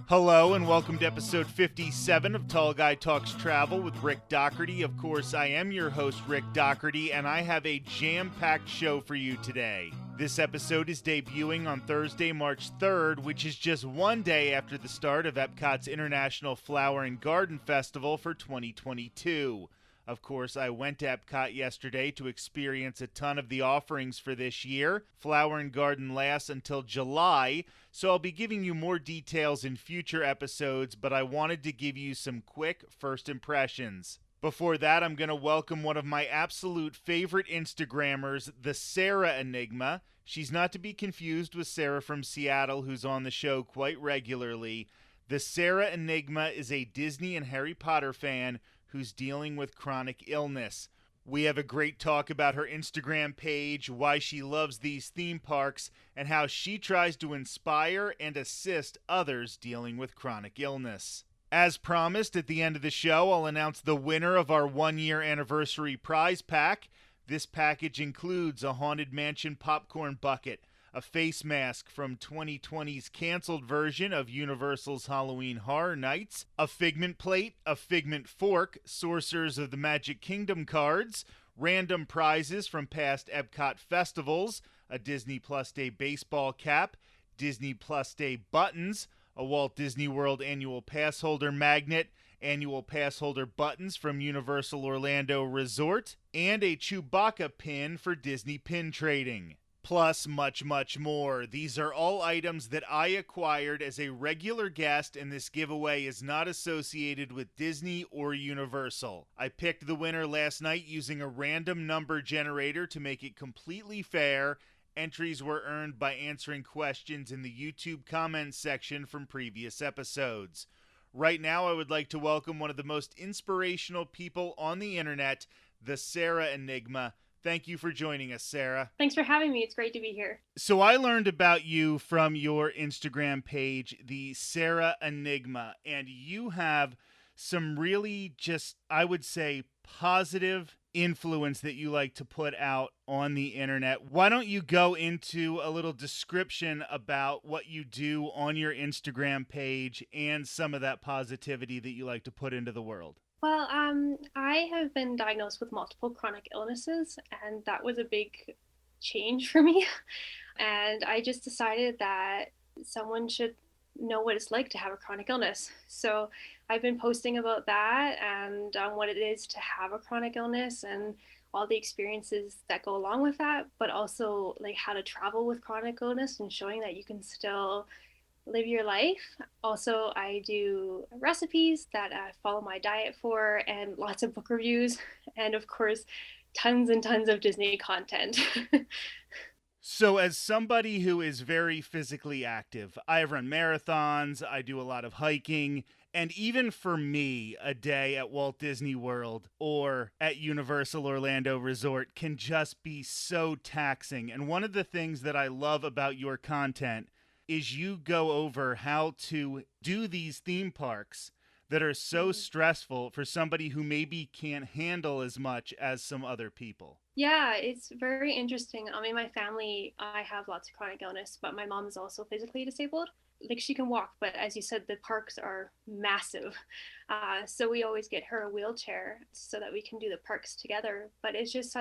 Hello and welcome to episode 57 of Tall Guy Talks Travel with Rick Doherty. Of course, I am your host, Rick Doherty, and I have a jam-packed show for you today. This episode is debuting on Thursday, March 3rd, which is just one day after the start of Epcot's International Flower and Garden Festival for 2022. Of course, I went to Epcot yesterday to experience a ton of the offerings for this year. Flower and Garden lasts until July, so I'll be giving you more details in future episodes, but I wanted to give you some quick first impressions. Before that, I'm going to welcome one of my absolute favorite Instagrammers, the Sarah Enigma. She's not to be confused with Sarah from Seattle, who's on the show quite regularly. The Sarah Enigma is a Disney and Harry Potter fan who's dealing with chronic illness. We have a great talk about her Instagram page, why she loves these theme parks, and how she tries to inspire and assist others dealing with chronic illness. As promised, at the end of the show, I'll announce the winner of our one-year anniversary prize pack. This package includes a Haunted Mansion popcorn bucket, a face mask from 2020's canceled version of Universal's Halloween Horror Nights, a Figment plate, a Figment fork, Sorcerers of the Magic Kingdom cards, random prizes from past Epcot festivals, a Disney Plus Day baseball cap, Disney Plus Day buttons, a Walt Disney World annual pass holder magnet, annual pass holder buttons from Universal Orlando Resort, and a Chewbacca pin for Disney pin trading. Plus much, much more. These are all items that I acquired as a regular guest, and this giveaway is not associated with Disney or Universal. I picked the winner last night using a random number generator to make it completely fair. Entries were earned by answering questions in the YouTube comments section from previous episodes. Right now, I would like to welcome one of the most inspirational people on the internet, the Sarah Enigma. Thank you for joining us, Sarah. Thanks for having me. It's great to be here. So I learned about you from your Instagram page, the Sarah Enigma, and you have some really just, I would say, positive influence that you like to put out on the internet. Why don't you go into a little description about what you do on your Instagram page and some of that positivity that you like to put into the world? Well, I have been diagnosed with multiple chronic illnesses, and that was a big change for me. And I just decided that someone should know what it's like to have a chronic illness. So I've been posting about that and what it is to have a chronic illness and all the experiences that go along with that, but also like how to travel with chronic illness and showing that you can still live your life. Also, I do recipes that I follow my diet for, and lots of book reviews, and of course, tons and tons of Disney content. So as somebody who is very physically active, I run marathons, I do a lot of hiking, and even for me, a day at Walt Disney World or at Universal Orlando Resort can just be so taxing. And one of the things that I love about your content is you go over how to do these theme parks that are so stressful for somebody who maybe can't handle as much as some other people. Yeah, it's very interesting. In my family, I have lots of chronic illness, but my mom is also physically disabled. Like she can walk, but as you said, the parks are massive. So we always get her a wheelchair so that we can do the parks together. But it's just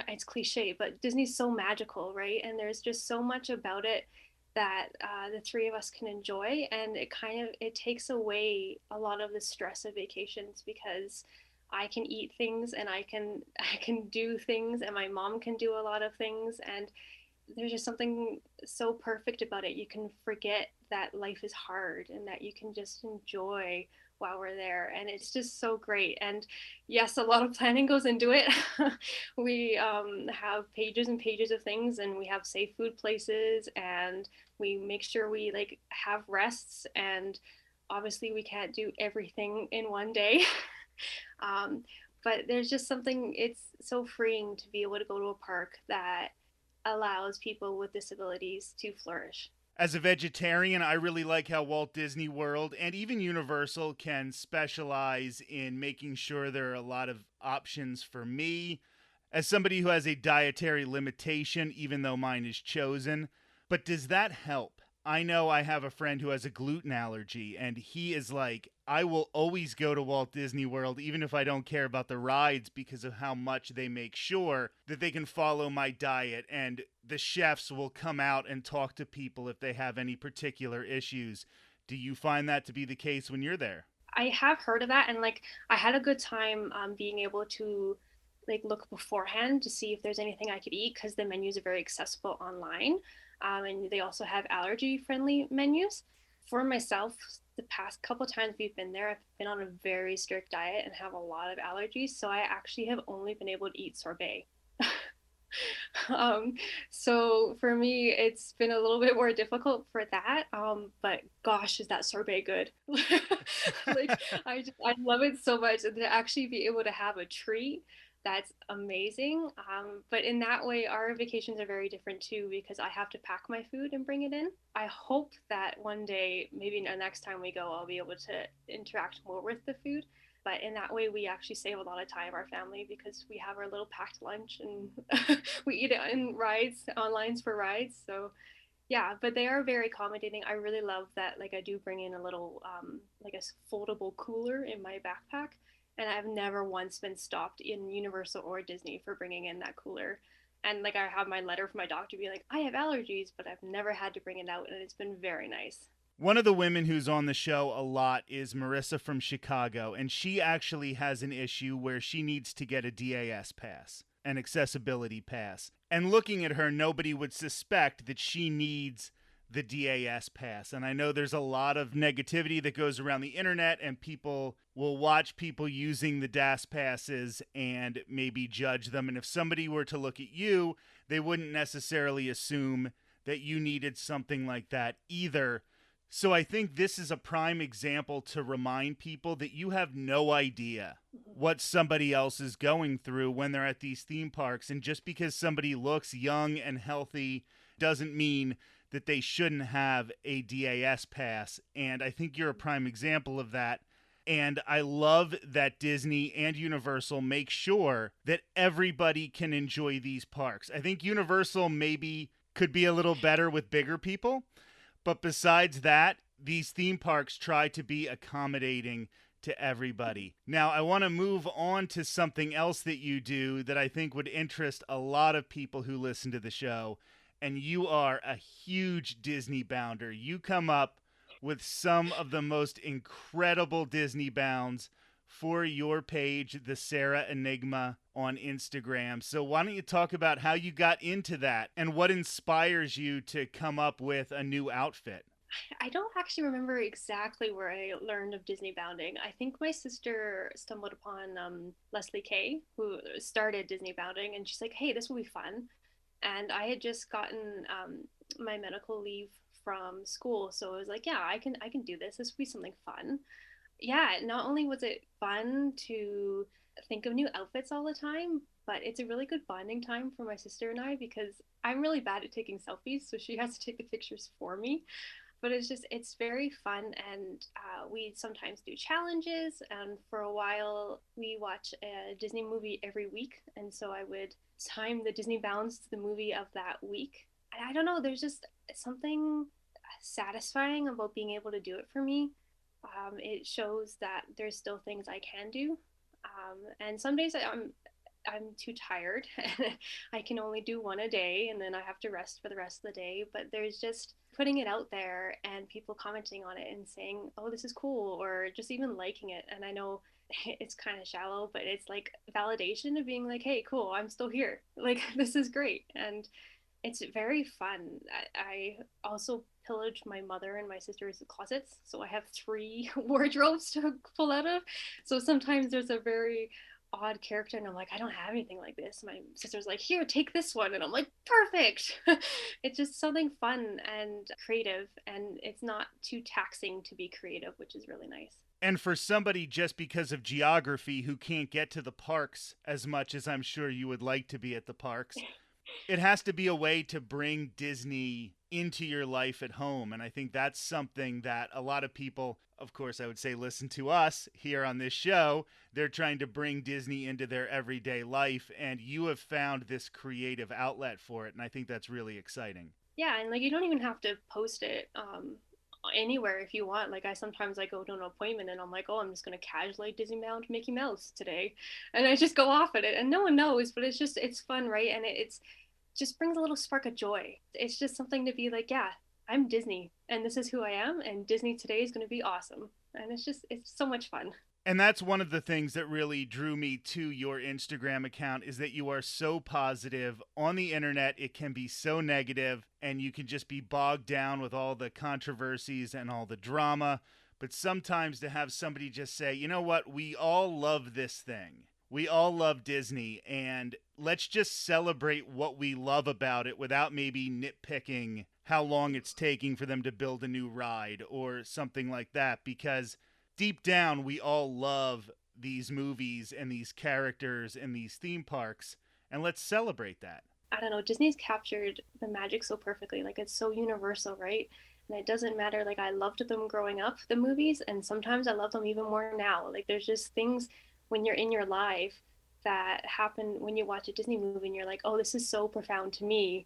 it's cliche, but Disney's so magical, right? And there's just so much about it that the three of us can enjoy, and it takes away a lot of the stress of vacations because I can eat things and I can do things, and my mom can do a lot of things, and there's just something so perfect about it. You can forget that life is hard and that you can just enjoy while we're there, and it's just so great. And yes, a lot of planning goes into it. We have pages and pages of things, and we have safe food places, and we make sure we like have rests, and obviously we can't do everything in one day. But there's just something, it's so freeing to be able to go to a park that allows people with disabilities to flourish. As a vegetarian, I really like how Walt Disney World and even Universal can specialize in making sure there are a lot of options for me. As somebody who has a dietary limitation, even though mine is chosen, but does that help? I know I have a friend who has a gluten allergy, and he is like, I will always go to Walt Disney World, even if I don't care about the rides, because of how much they make sure that they can follow my diet. And the chefs will come out and talk to people if they have any particular issues. Do you find that to be the case when you're there? I have heard of that, and like I had a good time being able to like look beforehand to see if there's anything I could eat because the menus are very accessible online, and they also have allergy friendly menus. For myself, the past couple times we've been there, I've been on a very strict diet and have a lot of allergies, so I actually have only been able to eat sorbet. um, so for me, it's been a little bit more difficult for that. But gosh, is that sorbet good? Like I love it so much, and to actually be able to have a treat, that's amazing. But in that way, our vacations are very different too because I have to pack my food and bring it in. I hope that one day, maybe the next time we go, I'll be able to interact more with the food. But in that way, we actually save a lot of time, our family, because we have our little packed lunch and we eat it in rides, on lines for rides. So yeah, but they are very accommodating. I really love that. Like I do bring in a little, like a foldable cooler in my backpack, and I've never once been stopped in Universal or Disney for bringing in that cooler. And like I have my letter from my doctor be like, I have allergies, but I've never had to bring it out, and it's been very nice. One of the women who's on the show a lot is Marissa from Chicago, and she actually has an issue where she needs to get a DAS pass, an accessibility pass. And looking at her, nobody would suspect that she needs the DAS pass. And I know there's a lot of negativity that goes around the internet, and people will watch people using the DAS passes and maybe judge them. And if somebody were to look at you, they wouldn't necessarily assume that you needed something like that either. So I think this is a prime example to remind people that you have no idea what somebody else is going through when they're at these theme parks. And just because somebody looks young and healthy doesn't mean that they shouldn't have a DAS pass. And I think you're a prime example of that. And I love that Disney and Universal make sure that everybody can enjoy these parks. I think Universal maybe could be a little better with bigger people. But besides that, these theme parks try to be accommodating to everybody. Now, I want to move on to something else that you do that I think would interest a lot of people who listen to the show. And you are a huge Disney bounder. You come up with some of the most incredible Disney bounds for your page, the Sarah Enigma on Instagram. So why don't you talk about how you got into that and what inspires you to come up with a new outfit? I don't actually remember exactly where I learned of Disney bounding. I think my sister stumbled upon Leslie Kay, who started Disney bounding, and she's like, "Hey, this will be fun." And I had just gotten my medical leave from school, so I was like, "Yeah, I can do this. This will be something fun." Yeah, not only was it fun to think of new outfits all the time, but it's a really good bonding time for my sister and I because I'm really bad at taking selfies, so she has to take the pictures for me. But it's very fun, and we sometimes do challenges. And for a while, we watch a Disney movie every week, and so I would time the Disney bounds to the movie of that week. And I don't know, there's just something satisfying about being able to do it for me. It shows that there's still things I can do. And some days I'm too tired. I can only do one a day, and then I have to rest for the rest of the day. But there's just putting it out there and people commenting on it and saying, "Oh, this is cool," or just even liking it. And I know it's kind of shallow, but it's like validation of being like, "Hey, cool, I'm still here. Like this is great." And it's very fun. I also pillaged my mother and my sister's closets, so I have three wardrobes to pull out of. So sometimes there's a very odd character, and I'm like, I don't have anything like this. My sister's like, here, take this one, and I'm like, perfect. It's just something fun and creative, and it's not too taxing to be creative, which is really nice. And for somebody just because of geography who can't get to the parks as much as I'm sure you would like to be at the parks, it has to be a way to bring Disney into your life at home. And I think that's something that a lot of people, of course, I would say, listen to us here on this show. They're trying to bring Disney into their everyday life. And you have found this creative outlet for it. And I think that's really exciting. Yeah, and like you don't even have to post it anywhere if you want. Like I sometimes I go to an appointment and I'm like, oh, I'm just gonna casually Disney Mound Mickey Mouse today, and I just go off at it, and no one knows, but it's fun, right? And it's just brings a little spark of joy. It's just something to be like, yeah, I'm Disney, and this is who I am, and Disney today is gonna be awesome, and it's so much fun. And that's one of the things that really drew me to your Instagram account is that you are so positive. On the internet, it can be so negative, and you can just be bogged down with all the controversies and all the drama. But sometimes to have somebody just say, you know what, we all love this thing. We all love Disney, and let's just celebrate what we love about it without maybe nitpicking how long it's taking for them to build a new ride or something like that, because deep down, we all love these movies and these characters and these theme parks, and let's celebrate that. I don't know, Disney's captured the magic so perfectly. Like it's so universal, right? And it doesn't matter. Like I loved them growing up, the movies, and sometimes I love them even more now. Like there's just things when you're in your life that happen when you watch a Disney movie and you're like, oh, this is so profound to me.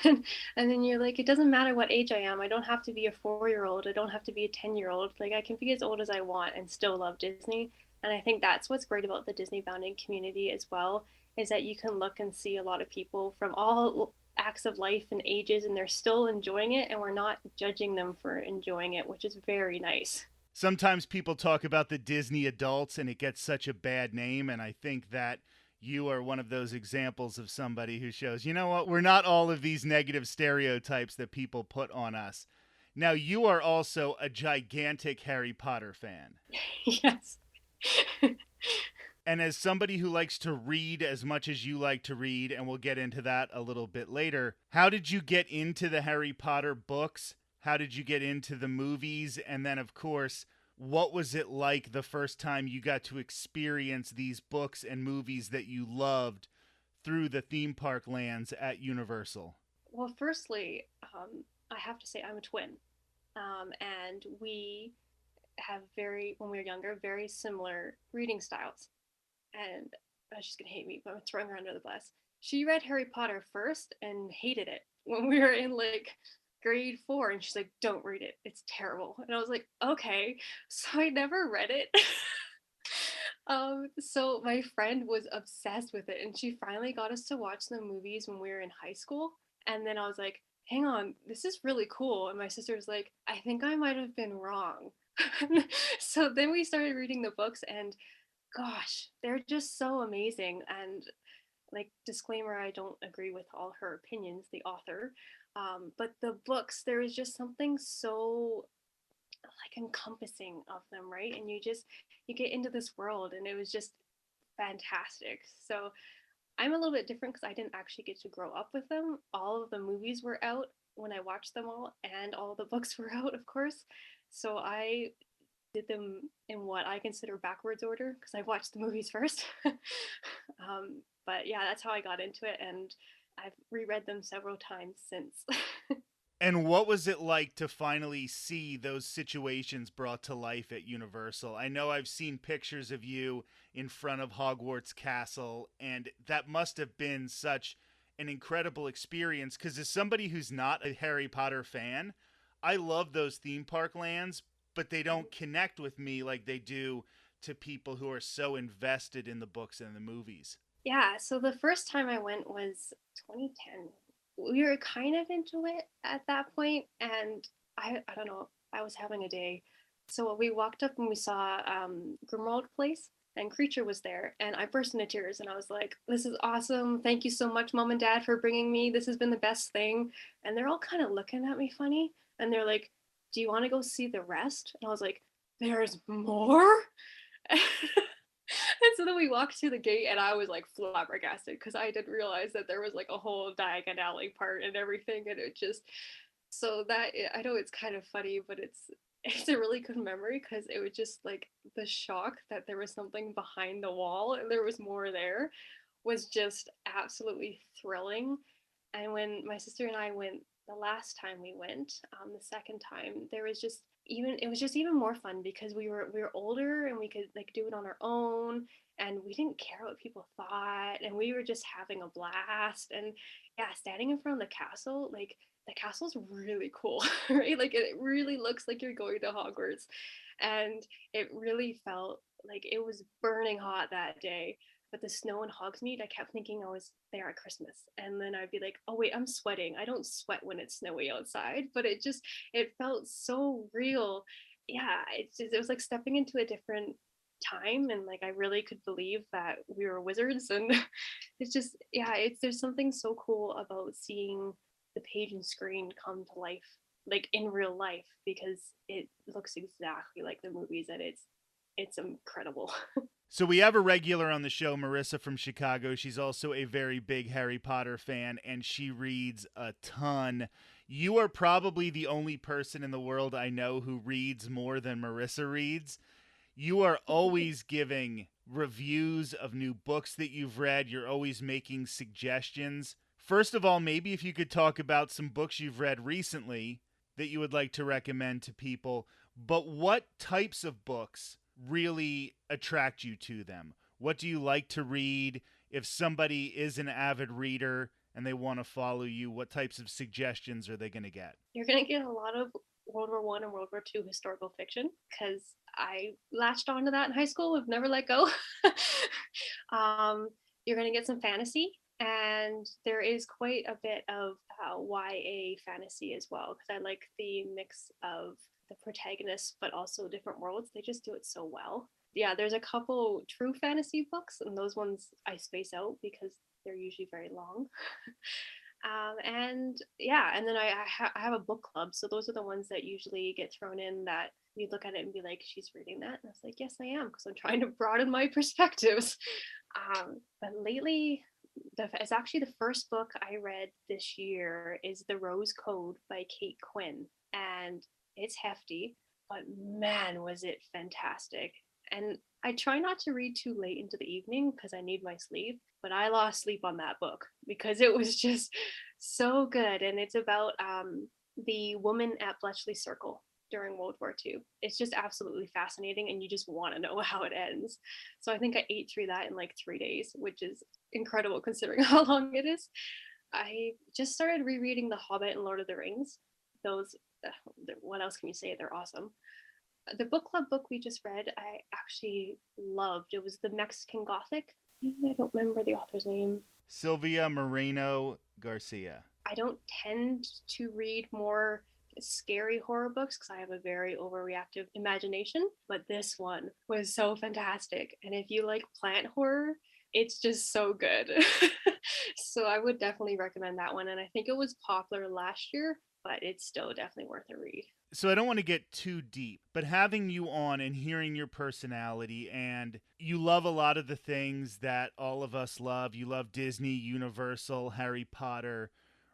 And then you're like, it doesn't matter what age I am. I don't have to be a 4 year old. I don't have to be a 10-year-old. Like I can be as old as I want and still love Disney. And I think that's what's great about the Disney bounding community as well, is that you can look and see a lot of people from all acts of life and ages, and they're still enjoying it, and we're not judging them for enjoying it, which is very nice. Sometimes people talk about the Disney adults and it gets such a bad name, and I think that you are one of those examples of somebody who shows, you know what, we're not all of these negative stereotypes that people put on us. Now, you are also a gigantic Harry Potter fan. Yes. And as somebody who likes to read as much as you like to read, and we'll get into that a little bit later, how did you get into the Harry Potter books? How did you get into the movies? And then, of course, what was it like the first time you got to experience these books and movies that you loved through the theme park lands at Universal? Well, firstly, I have to say I'm a twin, and we have very, when we were younger, very similar reading styles. And she's gonna hate me, but I'm throwing her under the bus. She read Harry Potter first and hated it when we were in like grade 4, and she's like, "Don't read it; it's terrible." And I was like, "Okay." So I never read it. So my friend was obsessed with it, and she finally got us to watch the movies when we were in high school. And then I was like, "Hang on, this is really cool." And my sister was like, "I think I might have been wrong." So then we started reading the books, and gosh, they're just so amazing. And like, disclaimer, I don't agree with all her opinions, the author. But the books, there is just something so like encompassing of them, right? And you get into this world, and it was just fantastic. So I'm a little bit different because I didn't actually get to grow up with them. All of the movies were out when I watched them all, and all the books were out, of course. So I did them in what I consider backwards order because I watched the movies first. But yeah, that's how I got into it, and I've reread them several times since. And what was it like to finally see those situations brought to life at Universal? I know I've seen pictures of you in front of Hogwarts Castle, and that must have been such an incredible experience because, as somebody who's not a Harry Potter fan, I love those theme park lands, but they don't connect with me like they do to people who are so invested in the books and the movies. Yeah, so the first time I went was 2010. We were kind of into it at that point, and I don't know, I was having a day. So we walked up and we saw Grimald Place, and Creature was there, and I burst into tears, and I was like, "This is awesome! Thank you so much, Mom and Dad, for bringing me. This has been the best thing." And they're all kind of looking at me funny, and they're like, "Do you want to go see the rest?" And I was like, "There's more." And so then we walked through the gate, and I was like flabbergasted because I didn't realize that there was like a whole Diagon Alley part and everything, and it just so that I know it's kind of funny, but it's a really good memory because it was just like the shock that there was something behind the wall and there was more there was just absolutely thrilling. And when my sister and I went the last time we went, the second time, there was just even it was just even more fun because we were older and we could like do it on our own, and we didn't care what people thought, and we were just having a blast. And yeah, standing in front of the castle, like the castle's really cool, right? Like it really looks like you're going to Hogwarts. And it really felt like it was burning hot that day. But the snow in Hogsmeade, I kept thinking I was there at Christmas. And then I'd be like, oh wait, I'm sweating. I don't sweat when it's snowy outside, but it felt so real. Yeah, it was like stepping into a different time, and like I really could believe that we were wizards. And it's just, yeah, there's something so cool about seeing the page and screen come to life, like in real life, because it looks exactly like the movies, and it's incredible. So we have a regular on the show, Marissa from Chicago. She's also a very big Harry Potter fan, and she reads a ton. You are probably the only person in the world I know who reads more than Marissa reads. You are always giving reviews of new books that you've read. You're always making suggestions. First of all, maybe if you could talk about some books you've read recently that you would like to recommend to people. But what types of books really attract you to them? What do you like to read? If somebody is an avid reader and they want to follow you, what types of suggestions are they going to get? You're going to get a lot of World War I and World War II historical fiction, because I latched onto that in high school. We've never let go. You're going to get some fantasy, and there is quite a bit of YA fantasy as well, because I like the mix of the protagonists, but also different worlds. They just do it so well. Yeah, there's a couple true fantasy books, and those ones I space out because they're usually very long. And yeah, and then I have a book club, so those are the ones that usually get thrown in, that you look at it and be like, she's reading that, and I was like, yes, I am, because I'm trying to broaden my perspectives. But lately, it's actually the first book I read this year is The Rose Code by Kate Quinn, and it's hefty, but man, was it fantastic. And I try not to read too late into the evening because I need my sleep, but I lost sleep on that book because it was just so good. And it's about the woman at Bletchley Circle during World War II. It's just absolutely fascinating, and you just want to know how it ends. So I think I ate through that in like 3 days, which is incredible considering how long it is. I just started rereading The Hobbit and Lord of the Rings. Those, what else can you say? They're awesome. The book club book we just read, I actually loved. It was the Mexican Gothic. I don't remember the author's name. Sylvia Moreno Garcia. I don't tend to read more scary horror books because I have a very overreactive imagination, but this one was so fantastic. And if you like plant horror, it's just so good. So I would definitely recommend that one. And I think it was popular last year, but it's still definitely worth a read. So I don't want to get too deep, but having you on and hearing your personality, and you love a lot of the things that all of us love. You love Disney, Universal, Harry Potter,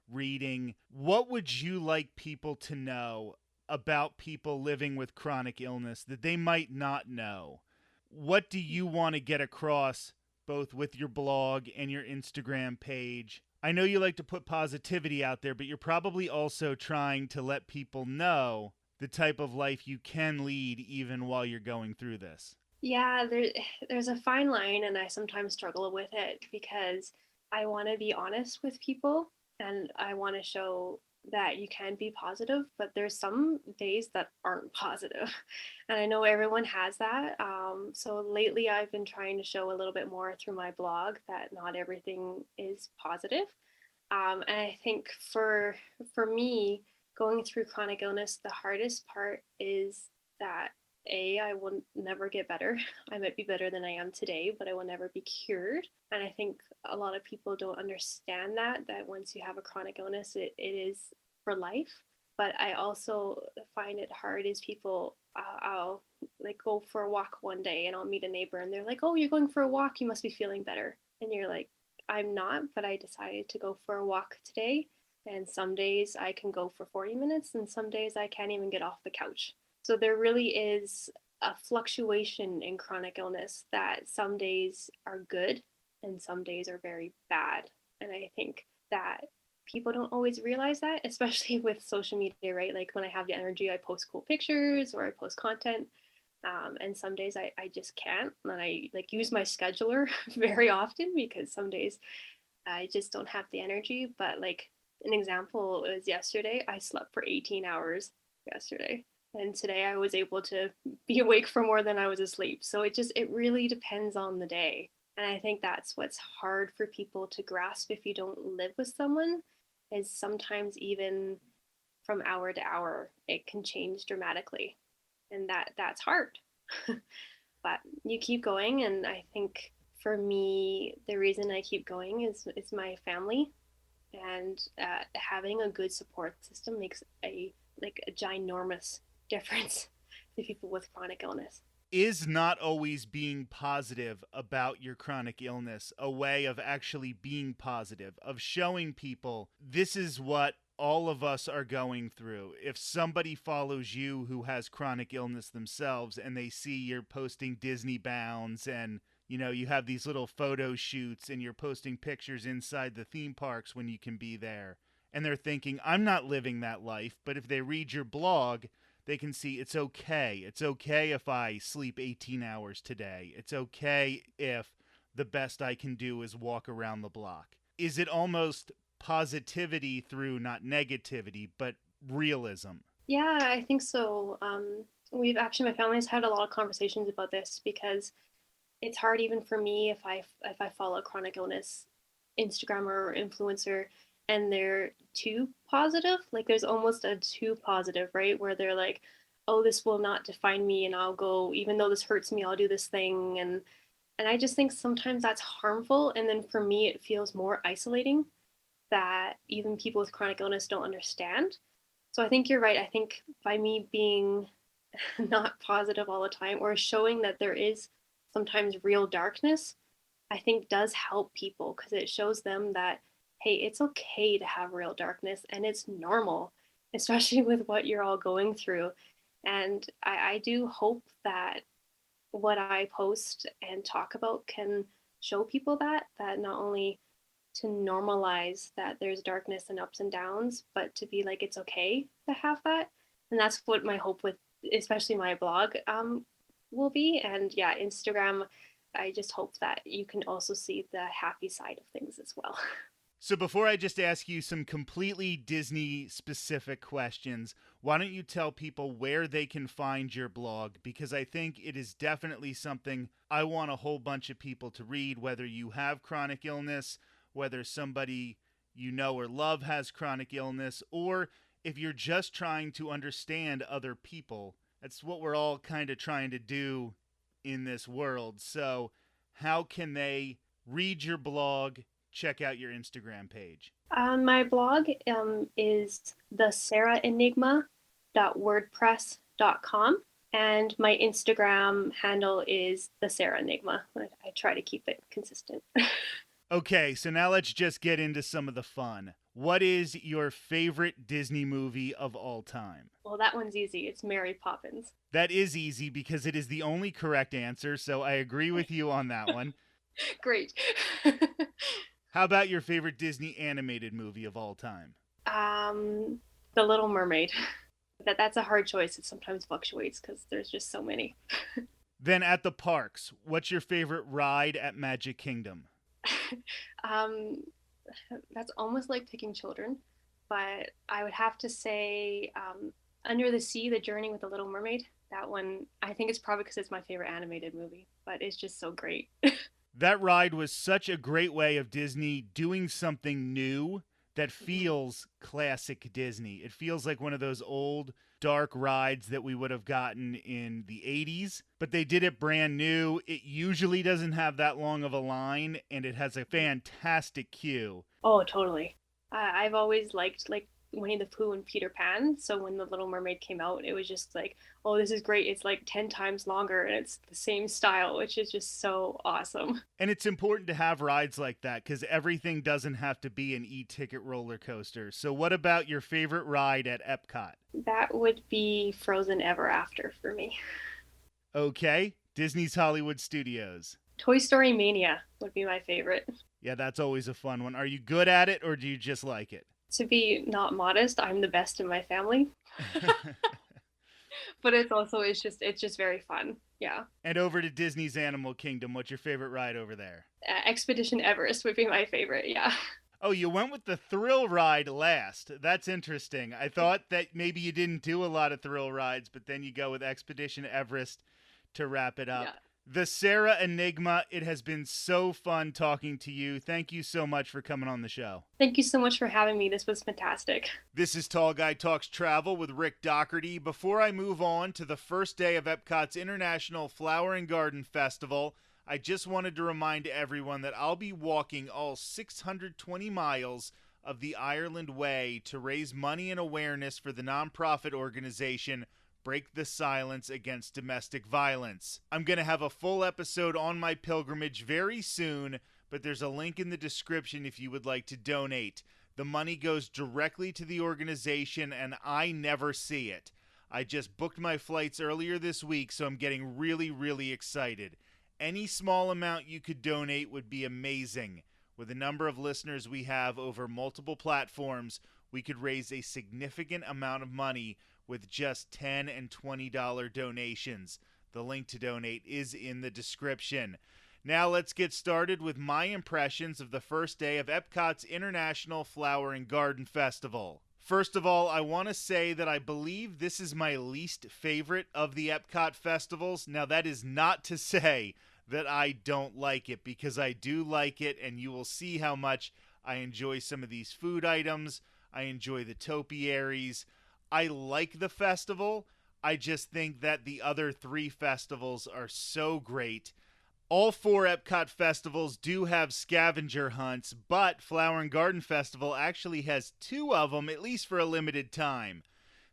reading. What would you like people to know about people living with chronic illness that they might not know? What do you want to get across both with your blog and your Instagram page? I know you like to put positivity out there, but you're probably also trying to let people know the type of life you can lead even while you're going through this. Yeah, there's a fine line, and I sometimes struggle with it because I want to be honest with people, and I want to show that you can be positive, but there's some days that aren't positive. And I know everyone has that. So lately I've been trying to show a little bit more through my blog that not everything is positive. And I think for me, going through chronic illness, the hardest part is that I will never get better. I might be better than I am today, but I will never be cured. And I think a lot of people don't understand that once you have a chronic illness, it is for life. But I also find it hard is people, I'll like go for a walk one day and I'll meet a neighbor and they're like, oh, you're going for a walk, you must be feeling better. And you're like, I'm not, but I decided to go for a walk today. And some days I can go for 40 minutes and some days I can't even get off the couch. So there really is a fluctuation in chronic illness that some days are good and some days are very bad. And I think that people don't always realize that, especially with social media, right? Like when I have the energy, I post cool pictures or I post content. And some days I just can't. And I like use my scheduler very often because some days I just don't have the energy. But like An example is yesterday, I slept for 18 hours yesterday. And today I was able to be awake for more than I was asleep. So it really depends on the day. And I think that's what's hard for people to grasp if you don't live with someone, is sometimes even from hour to hour, it can change dramatically. And that's hard. But you keep going, and I think for me, the reason I keep going is my family, and having a good support system makes a ginormous difference to people with chronic illness. Is not always being positive about your chronic illness a way of actually being positive, of showing people this is what all of us are going through? If somebody follows you who has chronic illness themselves and they see you're posting Disney bounds and you have these little photo shoots and you're posting pictures inside the theme parks when you can be there, and they're thinking, I'm not living that life, but if they read your blog, they can see it's okay. It's okay if I sleep 18 hours today. It's okay if the best I can do is walk around the block. Is it almost positivity through not negativity, but realism? Yeah, I think so. My family's had a lot of conversations about this, because it's hard even for me if I follow a chronic illness Instagrammer or influencer and they're too positive. Like there's almost a too positive, right? Where they're like, oh, this will not define me, and I'll go, even though this hurts me, I'll do this thing. And I just think sometimes that's harmful. And then for me, it feels more isolating that even people with chronic illness don't understand. So I think you're right. I think by me being not positive all the time, or showing that there is sometimes real darkness, I think does help people, because it shows them that, hey, it's okay to have real darkness and it's normal, especially with what you're all going through. And I do hope that what I post and talk about can show people that not only to normalize that there's darkness and ups and downs, but to be like, it's okay to have that. And that's what my hope with, especially my blog, will be. And yeah, Instagram, I just hope that you can also see the happy side of things as well. So before I just ask you some completely Disney-specific questions, why don't you tell people where they can find your blog? Because I think it is definitely something I want a whole bunch of people to read, whether you have chronic illness, whether somebody you know or love has chronic illness, or if you're just trying to understand other people. That's what we're all kind of trying to do in this world. So how can they read your blog, check out your Instagram page? My blog is thesarahenigma.wordpress.com, and my Instagram handle is thesarahenigma. I try to keep it consistent. Okay, so now let's just get into some of the fun. What is your favorite Disney movie of all time? Well, that one's easy. It's Mary Poppins. That is easy because it is the only correct answer, so I agree with you on that one. Great. How about your favorite Disney animated movie of all time? The Little Mermaid. That's a hard choice. It sometimes fluctuates because there's just so many. Then at the parks, what's your favorite ride at Magic Kingdom? That's almost like picking children, but I would have to say Under the Sea, The Journey with the Little Mermaid. That one, I think it's probably because it's my favorite animated movie, but it's just so great. That ride was such a great way of Disney doing something new that feels classic Disney. It feels like one of those old dark rides that we would have gotten in the 80s, but they did it brand new. It usually doesn't have that long of a line, and it has a fantastic queue. Oh, totally. I've always liked like Winnie the Pooh and Peter Pan. So when The Little Mermaid came out, it was just like, oh, this is great. It's like 10 times longer and it's the same style, which is just so awesome. And it's important to have rides like that because everything doesn't have to be an e-ticket roller coaster. So what about your favorite ride at Epcot? That would be Frozen Ever After for me. Okay, Disney's Hollywood Studios. Toy Story Mania would be my favorite. Yeah, that's always a fun one. Are you good at it or do you just like it? To be not modest, I'm the best in my family. But it's just very fun. Yeah. And over to Disney's Animal Kingdom, what's your favorite ride over there? Expedition Everest would be my favorite. Yeah. Oh, you went with the thrill ride last. That's interesting. I thought that maybe you didn't do a lot of thrill rides, but then you go with Expedition Everest to wrap it up. Yeah. The Sarah Enigma, it has been so fun talking to you. Thank you so much for coming on the show. Thank you so much for having me. This was fantastic. This is Tall Guy Talks Travel with Rick Doherty. Before I move on to the first day of Epcot's International Flower and Garden Festival, I just wanted to remind everyone that I'll be walking all 620 miles of the Ireland Way to raise money and awareness for the nonprofit organization Break the Silence Against Domestic Violence. I'm going to have a full episode on my pilgrimage very soon, but there's a link in the description if you would like to donate. The money goes directly to the organization, and I never see it. I just booked my flights earlier this week, so I'm getting really, really excited. Any small amount you could donate would be amazing. With the number of listeners we have over multiple platforms, we could raise a significant amount of money with just $10 and $20 donations. The link to donate is in the description. Now let's get started with my impressions of the first day of Epcot's International Flower and Garden Festival. First of all, I want to say that I believe this is my least favorite of the Epcot festivals. Now that is not to say that I don't like it, because I do like it, and you will see how much I enjoy some of these food items. I enjoy the topiaries. I like the festival. I just think that the other three festivals are so great. All four Epcot festivals do have scavenger hunts, but Flower and Garden Festival actually has two of them, at least for a limited time.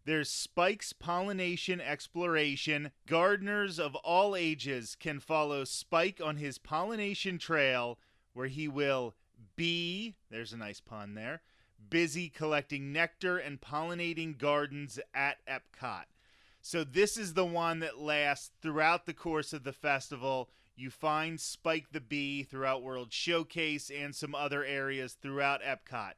There's Spike's Pollination Exploration. Gardeners of all ages can follow Spike on his pollination trail, where he will be, there's a nice pun there, busy collecting nectar and pollinating gardens at Epcot. So this is the one that lasts throughout the course of the festival. You find Spike the Bee throughout World Showcase and some other areas throughout Epcot.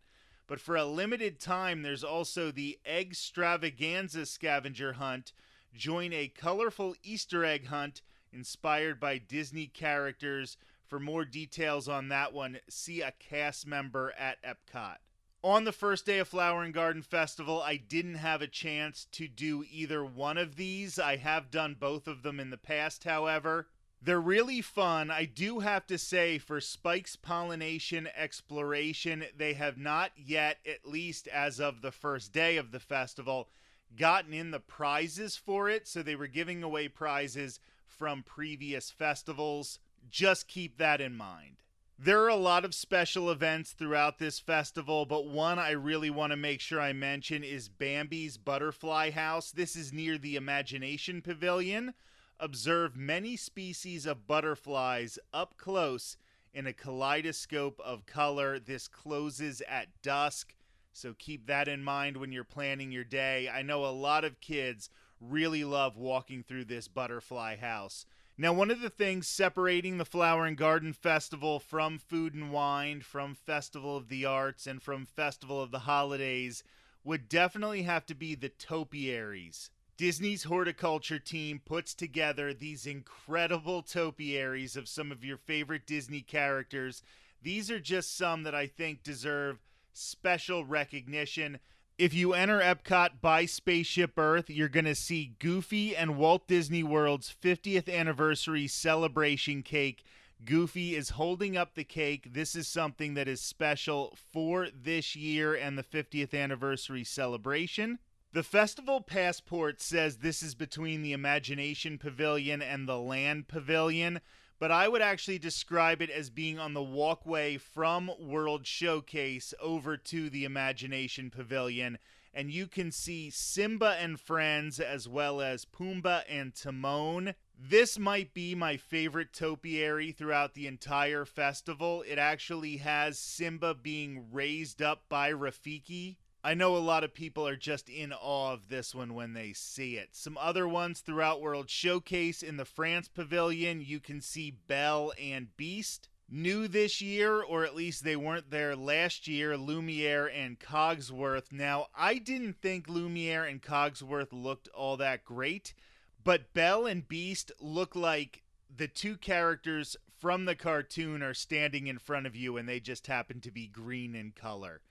But for a limited time, there's also the Eggstravaganza scavenger hunt. Join a colorful Easter egg hunt inspired by Disney characters. For more details on that one, see a cast member at Epcot. On the first day of Flower and Garden Festival, I didn't have a chance to do either one of these. I have done both of them in the past, however. They're really fun. I do have to say, for Spike's Pollination Exploration, they have not yet, at least as of the first day of the festival, gotten in the prizes for it. So they were giving away prizes from previous festivals. Just keep that in mind. There are a lot of special events throughout this festival, but one I really want to make sure I mention is Bambi's Butterfly House. This is near the Imagination Pavilion. Observe many species of butterflies up close in a kaleidoscope of color. This closes at dusk, so keep that in mind when you're planning your day. I know a lot of kids really love walking through this butterfly house. Now, one of the things separating the Flower and Garden Festival from Food and Wine, from Festival of the Arts, and from Festival of the Holidays would definitely have to be the topiaries. Disney's horticulture team puts together these incredible topiaries of some of your favorite Disney characters. These are just some that I think deserve special recognition. If you enter Epcot by Spaceship Earth, you're going to see Goofy and Walt Disney World's 50th anniversary celebration cake. Goofy is holding up the cake. This is something that is special for this year and the 50th anniversary celebration. The festival passport says this is between the Imagination Pavilion and the Land Pavilion, but I would actually describe it as being on the walkway from World Showcase over to the Imagination Pavilion, and you can see Simba and friends as well as Pumbaa and Timon. This might be my favorite topiary throughout the entire festival. It actually has Simba being raised up by Rafiki. I know a lot of people are just in awe of this one when they see it. Some other ones throughout World Showcase. In the France Pavilion, you can see Belle and Beast. New this year, or at least they weren't there last year, Lumiere and Cogsworth. Now, I didn't think Lumiere and Cogsworth looked all that great, but Belle and Beast look like the two characters from the cartoon are standing in front of you and they just happen to be green in color.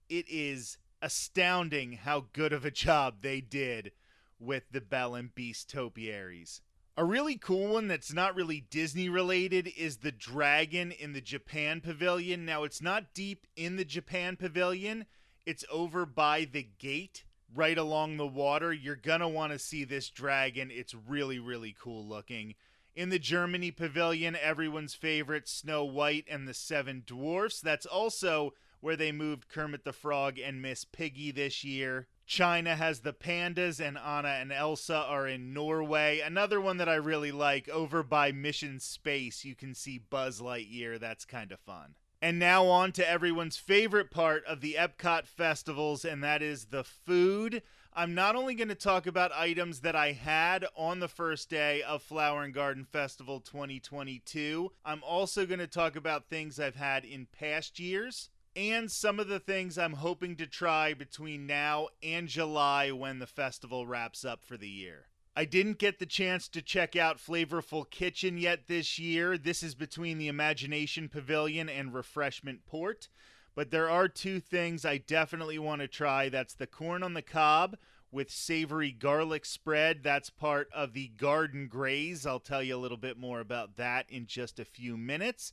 It is astounding how good of a job they did with the Belle and Beast topiaries. A really cool one that's not really Disney related is the dragon in the Japan pavilion. Now, it's not deep in the Japan pavilion. It's over by the gate right along the water. You're going to want to see this dragon. It's really, really cool looking. In the Germany pavilion, everyone's favorite, Snow White and the Seven Dwarfs. That's also where they moved Kermit the Frog and Miss Piggy this year. China has the pandas, and Anna and Elsa are in Norway. Another one that I really like, over by Mission Space, you can see Buzz Lightyear. That's kind of fun. And now on to everyone's favorite part of the Epcot festivals, and that is the food. I'm not only going to talk about items that I had on the first day of Flower and Garden Festival 2022, I'm also going to talk about things I've had in past years, and some of the things I'm hoping to try between now and July when the festival wraps up for the year. I didn't get the chance to check out Flavorful Kitchen yet this year. This is between the Imagination Pavilion and Refreshment Port. But there are two things I definitely want to try. That's the corn on the cob with savory garlic spread. That's part of the Garden Graze. I'll tell you a little bit more about that in just a few minutes.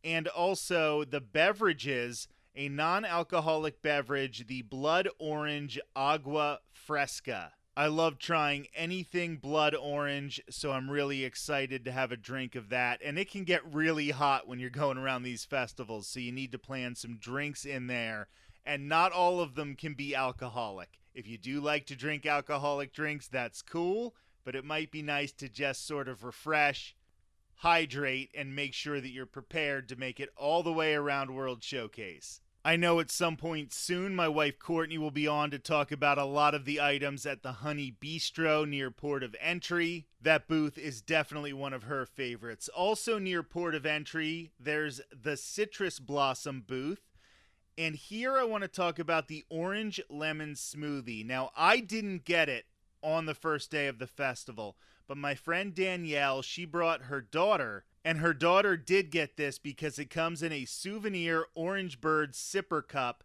And also the beverages, a non-alcoholic beverage, the Blood Orange Agua Fresca. I love trying anything blood orange, so I'm really excited to have a drink of that. And it can get really hot when you're going around these festivals, so you need to plan some drinks in there. And not all of them can be alcoholic. If you do like to drink alcoholic drinks, that's cool, but it might be nice to just sort of refresh, hydrate, and make sure that you're prepared to make it all the way around World Showcase. I know at some point soon my wife Courtney will be on to talk about a lot of the items at the Honey Bistro near Port of Entry. That booth is definitely one of her favorites. Also near Port of Entry, there's the Citrus Blossom booth. And here I want to talk about the Orange Lemon Smoothie. Now, I didn't get it on the first day of the festival, but my friend Danielle, she brought her daughter. And her daughter did get this because it comes in a souvenir Orange Bird sipper cup.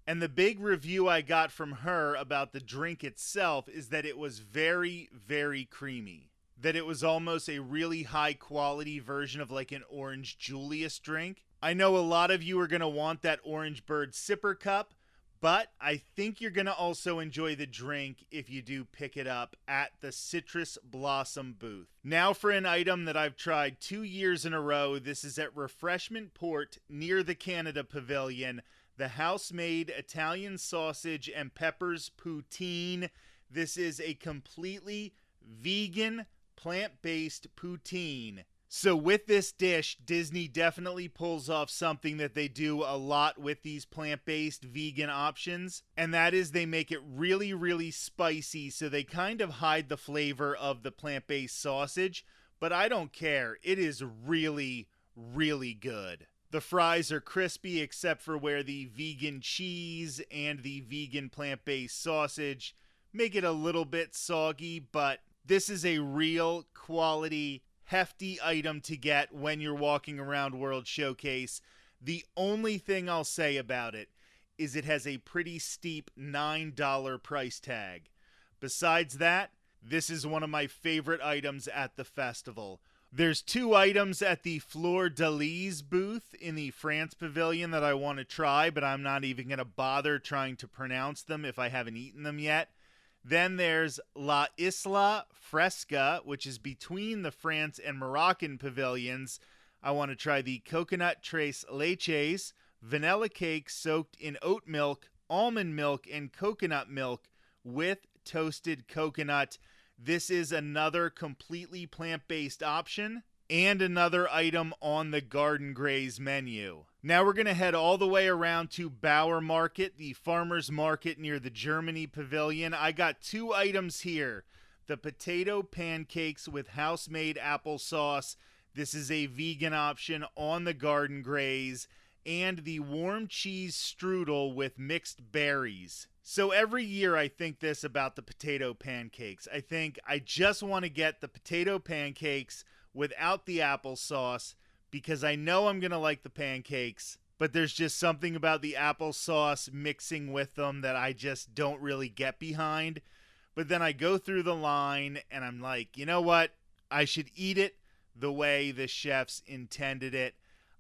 And the big review I got from her about the drink itself is that it was very, very creamy. That it was almost a really high quality version of like an Orange Julius drink. I know a lot of you are going to want that Orange Bird sipper cup, but I think you're going to also enjoy the drink if you do pick it up at the Citrus Blossom booth. Now for an item that I've tried 2 years in a row. This is at Refreshment Port near the Canada Pavilion. The house-made Italian sausage and peppers poutine. This is a completely vegan, plant-based poutine. So with this dish, Disney definitely pulls off something that they do a lot with these plant-based vegan options, and that is they make it really, really spicy, so they kind of hide the flavor of the plant-based sausage, but I don't care. It is really, really good. The fries are crispy except for where the vegan cheese and the vegan plant-based sausage make it a little bit soggy, but this is a real quality hefty item to get when you're walking around World Showcase. The only thing I'll say about it is it has a pretty steep $9 price tag. Besides that, this is one of my favorite items at the festival. There's 2 items at the Fleur de Lis booth in the France Pavilion that I want to try, but I'm not even going to bother trying to pronounce them if I haven't eaten them yet. Then there's La Isla Fresca, which is between the France and Moroccan pavilions. I want to try the coconut tres leches, vanilla cake soaked in oat milk, almond milk, and coconut milk with toasted coconut. This is another completely plant-based option and another item on the Garden Graze menu. Now we're going to head all the way around to Bauer Market, the farmer's market near the Germany Pavilion. I got 2 items here. The potato pancakes with house-made applesauce. This is a vegan option on the Garden Graze. And the warm cheese strudel with mixed berries. So every year I think this about the potato pancakes. I think I just want to get the potato pancakes without the applesauce because I know I'm going to like the pancakes, but there's just something about the applesauce mixing with them that I just don't really get behind. But then I go through the line and I'm like, you know what? I should eat it the way the chefs intended it.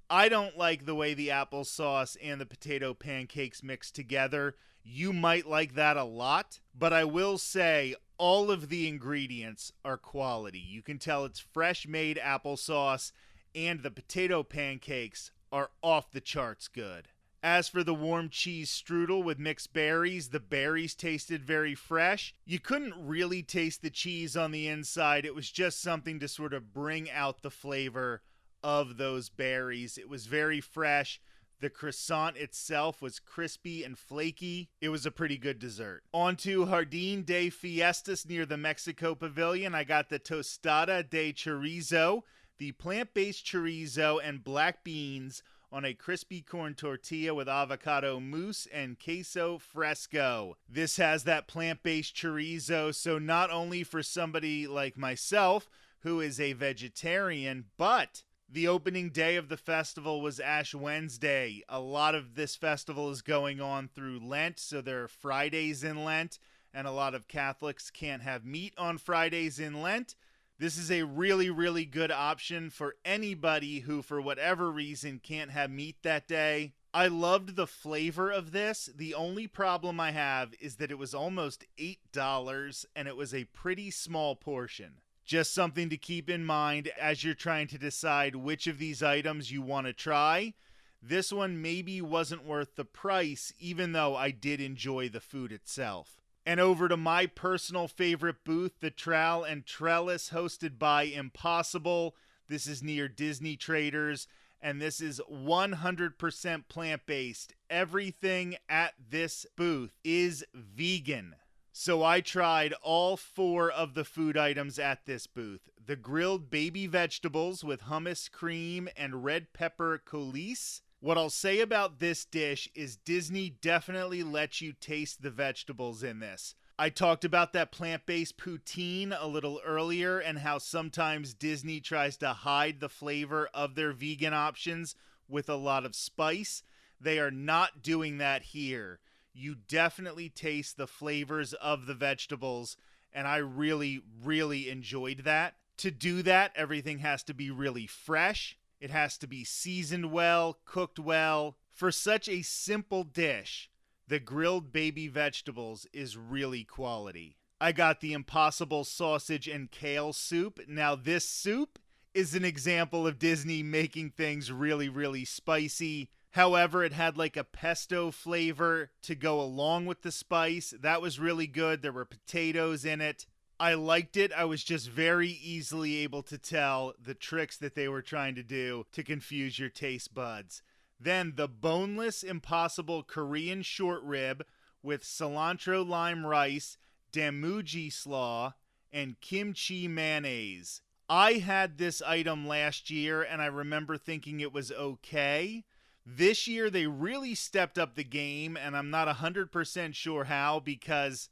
I don't like the way the applesauce and the potato pancakes mix together. You might like that a lot, but I will say all of the ingredients are quality. You can tell it's fresh made applesauce, and the potato pancakes are off the charts good. As for the warm cheese strudel with mixed berries, the berries tasted very fresh. You couldn't really taste the cheese on the inside. It was just something to sort of bring out the flavor of those berries. It was very fresh. The croissant itself was crispy and flaky. It was a pretty good dessert. On to Jardín de Fiestas near the Mexico Pavilion. I got the tostada de chorizo, the plant-based chorizo and black beans on a crispy corn tortilla with avocado mousse and queso fresco. This has that plant-based chorizo, so not only for somebody like myself who is a vegetarian, but the opening day of the festival was Ash Wednesday. A lot of this festival is going on through Lent, so there are Fridays in Lent, and a lot of Catholics can't have meat on Fridays in Lent. This is a really, really good option for anybody who, for whatever reason, can't have meat that day. I loved the flavor of this. The only problem I have is that it was almost $8, and it was a pretty small portion. Just something to keep in mind as you're trying to decide which of these items you want to try. This one maybe wasn't worth the price, even though I did enjoy the food itself. And over to my personal favorite booth, the Trowel and Trellis, hosted by Impossible. This is near Disney Traders, and this is 100% plant-based. Everything at this booth is vegan. So I tried all 4 of the food items at this booth. The grilled baby vegetables with hummus cream and red pepper coulis. What I'll say about this dish is Disney definitely lets you taste the vegetables in this. I talked about that plant-based poutine a little earlier and how sometimes Disney tries to hide the flavor of their vegan options with a lot of spice. They are not doing that here. You definitely taste the flavors of the vegetables, and I really, really enjoyed that. To do that, everything has to be really fresh. It has to be seasoned well, cooked well. For such a simple dish, the grilled baby vegetables is really quality. I got the Impossible sausage and kale soup. Now this soup is an example of Disney making things really, really spicy. However, it had like a pesto flavor to go along with the spice. That was really good. There were potatoes in it. I liked it. I was just very easily able to tell the tricks that they were trying to do to confuse your taste buds. Then the boneless Impossible Korean short rib with cilantro lime rice, damuji slaw, and kimchi mayonnaise. I had this item last year and I remember thinking it was okay. This year they really stepped up the game, and I'm not 100% sure how, because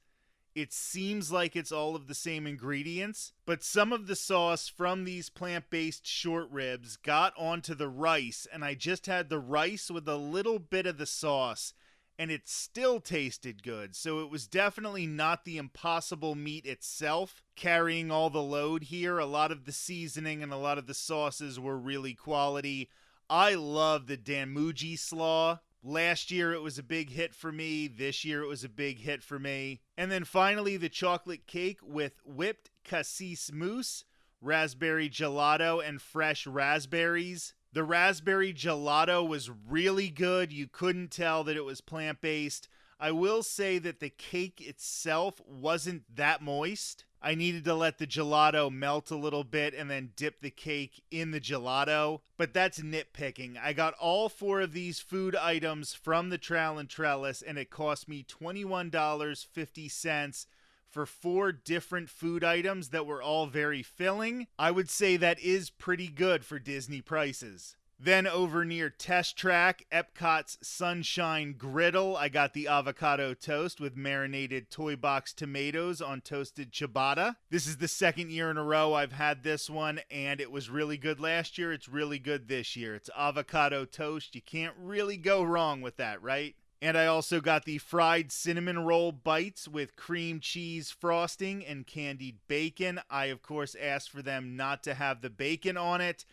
it seems like it's all of the same ingredients, but some of the sauce from these plant-based short ribs got onto the rice, and I just had the rice with a little bit of the sauce, and it still tasted good. So it was definitely not the Impossible meat itself carrying all the load here. A lot of the seasoning and a lot of the sauces were really quality. I love the damuji slaw. Last year it was a big hit for me. This year it was a big hit for me. And then finally the chocolate cake with whipped cassis mousse, raspberry gelato, and fresh raspberries. The raspberry gelato was really good. You couldn't tell that it was plant-based. I will say that the cake itself wasn't that moist. I needed to let the gelato melt a little bit and then dip the cake in the gelato. But that's nitpicking. I got all 4 of these food items from the Trowel and Trellis, and it cost me $21.50 for 4 different food items that were all very filling. I would say that is pretty good for Disney prices. Then over near Test Track, Epcot's Sunshine Griddle, I got the avocado toast with marinated toy box tomatoes on toasted ciabatta. This is the second year in a row I've had this one, and it was really good last year. It's really good this year. It's avocado toast. You can't really go wrong with that, right? And I also got the fried cinnamon roll bites with cream cheese frosting and candied bacon. I, of course, asked for them not to have the bacon on it.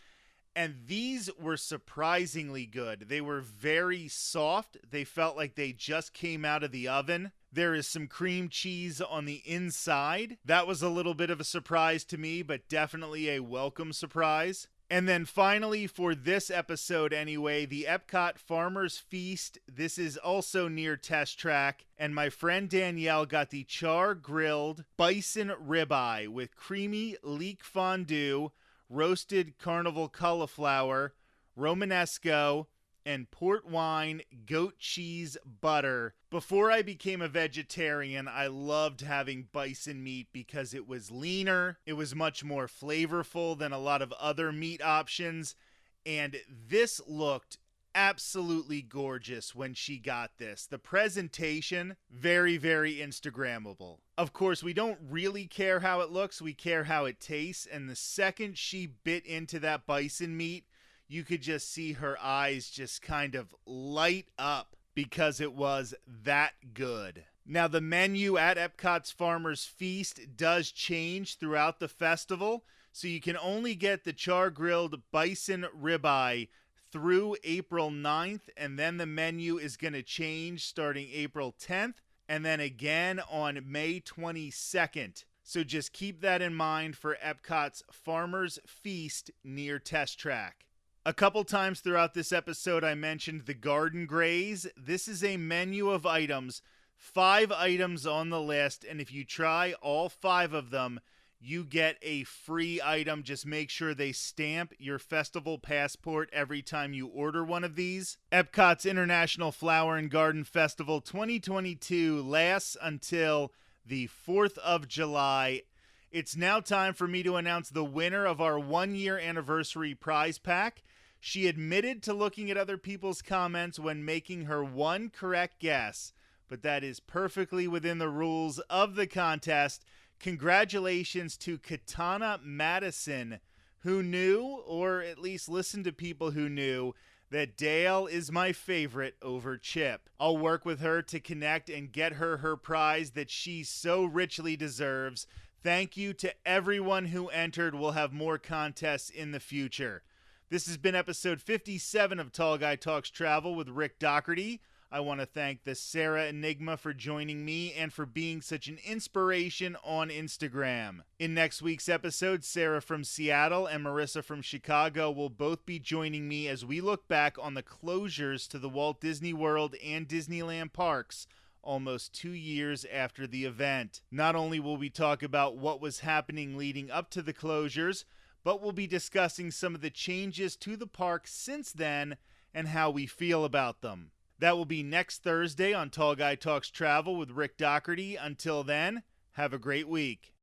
And these were surprisingly good. They were very soft. They felt like they just came out of the oven. There is some cream cheese on the inside. That was a little bit of a surprise to me, but definitely a welcome surprise. And then finally, for this episode anyway, the Epcot Farmer's Feast. This is also near Test Track. And my friend Danielle got the char-grilled bison ribeye with creamy leek fondue, roasted carnival cauliflower, Romanesco, and port wine goat cheese butter. Before I became a vegetarian, I loved having bison meat because it was leaner, it was much more flavorful than a lot of other meat options, and this looked absolutely gorgeous when she got this. The presentation, very, very Instagrammable. Of course, we don't really care how it looks, we care how it tastes, and the second she bit into that bison meat, you could just see her eyes just kind of light up because it was that good. Now, the menu at Epcot's Farmer's Feast does change throughout the festival, so you can only get the char-grilled bison ribeye through April 9th, and then the menu is going to change starting April 10th, and then again on May 22nd. So just keep that in mind for Epcot's Farmer's Feast near Test Track. A couple times throughout this episode, I mentioned the Garden Graze. This is a menu of items, 5 items on the list, and if you try all 5 of them, you get a free item. Just make sure they stamp your festival passport every time you order one of these. Epcot's International Flower and Garden Festival 2022 lasts until the 4th of July. It's now time for me to announce the winner of our 1-year anniversary prize pack. She admitted to looking at other people's comments when making her one correct guess, but that is perfectly within the rules of the contest. Congratulations to Katana Madison, who knew, or at least listened to people who knew, that Dale is my favorite over Chip. I'll work with her to connect and get her prize that she so richly deserves. Thank you to everyone who entered. We'll have more contests in the future. This has been episode 57 of Tall Guy Talks Travel with Rick Doherty. I want to thank the Sarah Enigma for joining me and for being such an inspiration on Instagram. In next week's episode, Sarah from Seattle and Marissa from Chicago will both be joining me as we look back on the closures to the Walt Disney World and Disneyland parks almost 2 years after the event. Not only will we talk about what was happening leading up to the closures, but we'll be discussing some of the changes to the park since then and how we feel about them. That will be next Thursday on Tall Guy Talks Travel with Rick Doherty. Until then, have a great week.